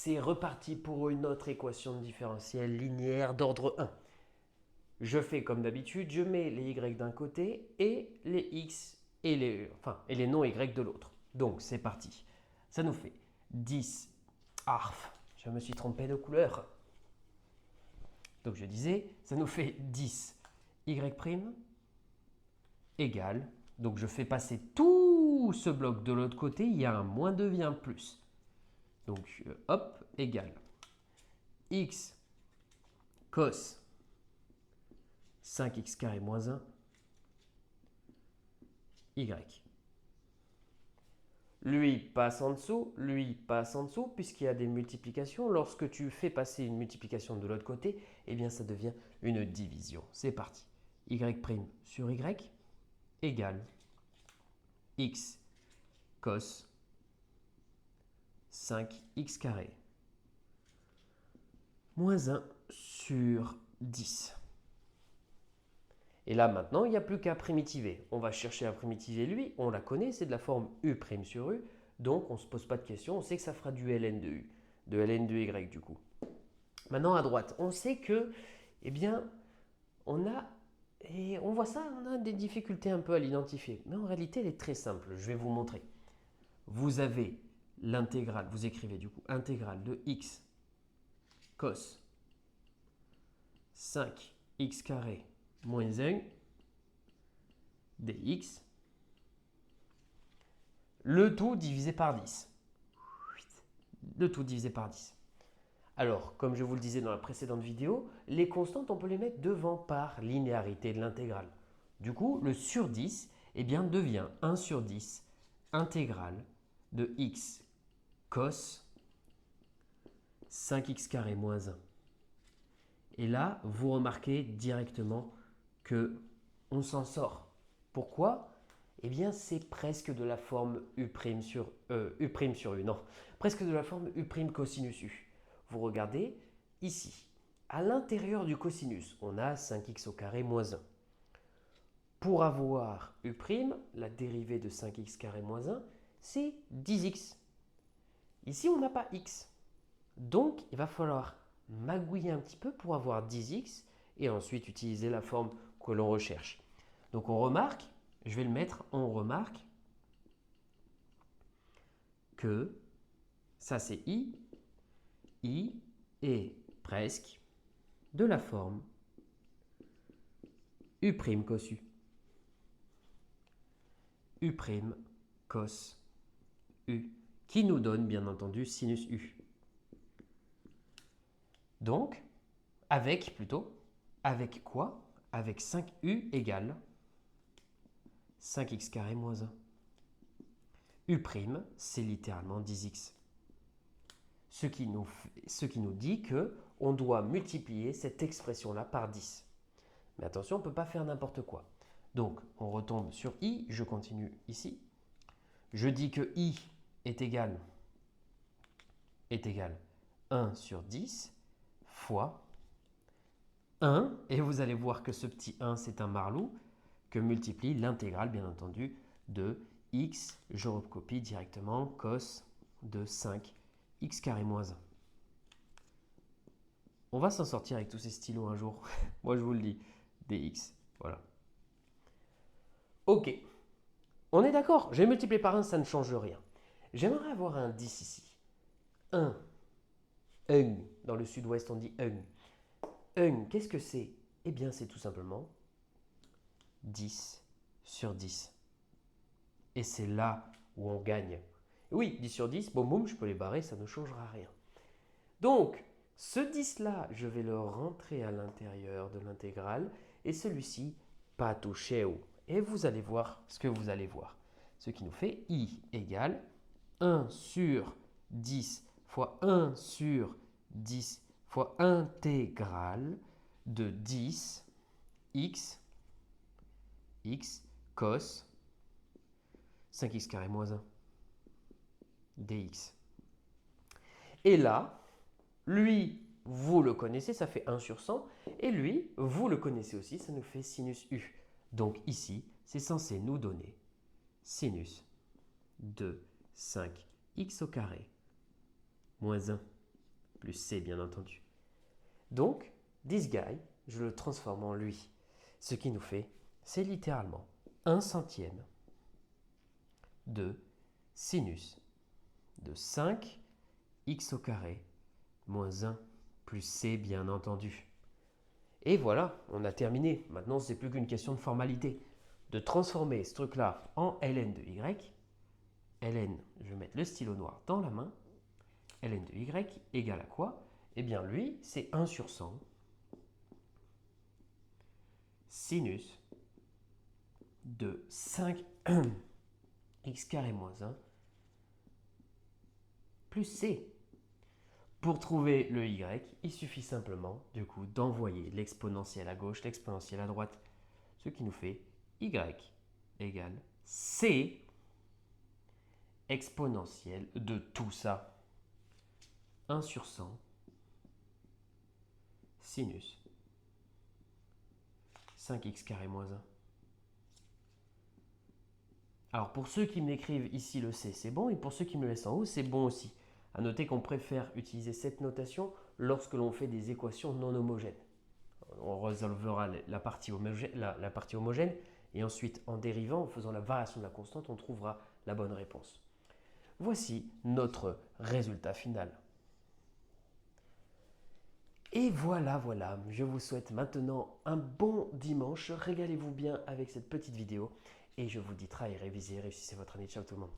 c'est reparti pour une autre équation différentielle linéaire d'ordre 1. Je fais comme d'habitude, je mets les y d'un côté et les x et les non y de l'autre. Donc c'est parti. Ça nous fait 10. Je me suis trompé de couleur. Donc je disais, ça nous fait 10 y' égale. Donc je fais passer tout ce bloc de l'autre côté, il y a un moins 2 vient plus. Donc hop, égale x cos 5x carré moins 1 y. Lui passe en dessous, puisqu'il y a des multiplications. Lorsque tu fais passer une multiplication de l'autre côté, eh bien ça devient une division. C'est parti. Y' sur y égale x cos 5x carré moins 1 sur 10. Et là, maintenant, il n'y a plus qu'à primitiver. On va chercher à primitiver lui. On la connaît, c'est de la forme U' sur U. Donc, on ne se pose pas de questions. On sait que ça fera du ln de U, de ln de Y du coup. Maintenant, à droite, on sait que, eh bien, on a, et on voit ça, on a des difficultés un peu à l'identifier. Mais en réalité, elle est très simple. Je vais vous montrer. Vous avez l'intégrale, vous écrivez du coup, intégrale de x cos 5x carré moins 1 dx, le tout divisé par 10. Le tout divisé par 10. Alors, comme je vous le disais dans la précédente vidéo, les constantes, on peut les mettre devant par linéarité de l'intégrale. Du coup, le sur 10 eh bien, devient 1 sur 10 intégrale de x cos 5x carré moins 1. Et là, vous remarquez directement que on s'en sort. Pourquoi? Eh bien, c'est presque de la forme U' sur U, non, presque de la forme U' cosinus U. Vous regardez ici, à l'intérieur du cosinus, on a 5x au carré moins 1. Pour avoir U', la dérivée de 5x carré moins 1, c'est 10x. Ici, on n'a pas x. Donc, il va falloir magouiller un petit peu pour avoir 10x et ensuite utiliser la forme que l'on recherche. Donc, on remarque, je vais le mettre, on remarque que ça c'est i est presque de la forme U' cos U. U' cos U, qui nous donne bien entendu sinus U. Donc, avec quoi? Avec 5U égale 5x carré moins 1. U', c'est littéralement 10x. Ce qui nous dit qu'on doit multiplier cette expression-là par 10. Mais attention, on ne peut pas faire n'importe quoi. Donc, on retombe sur i, je continue ici. Je dis que i est égal 1 sur 10 fois 1, et vous allez voir que ce petit 1, c'est un marlou, que multiplie l'intégrale, bien entendu, de x, je recopie directement, cos de 5x carré moins 1. On va s'en sortir avec tous ces stylos un jour. Moi, je vous le dis, dx, voilà. Ok, on est d'accord, j'ai multiplié par 1, ça ne change rien. J'aimerais avoir un 10 ici. 1, dans le sud-ouest, on dit qu'est-ce que c'est? Eh bien, c'est tout simplement 10 sur 10. Et c'est là où on gagne. Oui, 10 sur 10, boum boum, je peux les barrer, ça ne changera rien. Donc, ce 10-là, je vais le rentrer à l'intérieur de l'intégrale, et celui-ci, pas touché. Et vous allez voir ce que vous allez voir. Ce qui nous fait i égale 1 sur 10 fois 1 sur 10 fois intégrale de 10 x cos 5x carré moins 1 dx. Et là, lui, vous le connaissez, ça fait 1 sur 100. Et lui, vous le connaissez aussi, ça nous fait sinus U. Donc ici, c'est censé nous donner sinus de 5x au carré moins 1 plus c bien entendu. Donc, this guy, je le transforme en lui. Ce qui nous fait, c'est littéralement 1/100 de sinus de 5x au carré moins 1 plus c bien entendu. Et voilà, on a terminé. Maintenant, c'est plus qu'une question de formalité. De transformer ce truc-là en ln de y. ln, je vais mettre le stylo noir dans la main. ln de y égale à quoi? Eh bien, lui, c'est 1/100 sinus de 5x carré moins 1 plus c. Pour trouver le y, il suffit simplement du coup d'envoyer l'exponentielle à gauche, l'exponentielle à droite, ce qui nous fait y égale c exponentielle de tout ça. 1/100 sinus 5x carré moins 1. Alors pour ceux qui m'écrivent ici le c, c'est bon, et pour ceux qui me le laissent en haut, c'est bon aussi. A noter qu'on préfère utiliser cette notation lorsque l'on fait des équations non homogènes. On résolvera la partie homogène et ensuite en dérivant, en faisant la variation de la constante, on trouvera la bonne réponse. Voici notre résultat final. Et voilà, je vous souhaite maintenant un bon dimanche. Régalez-vous bien avec cette petite vidéo et je vous dis travaillez, révisez, réussissez votre année. Ciao tout le monde.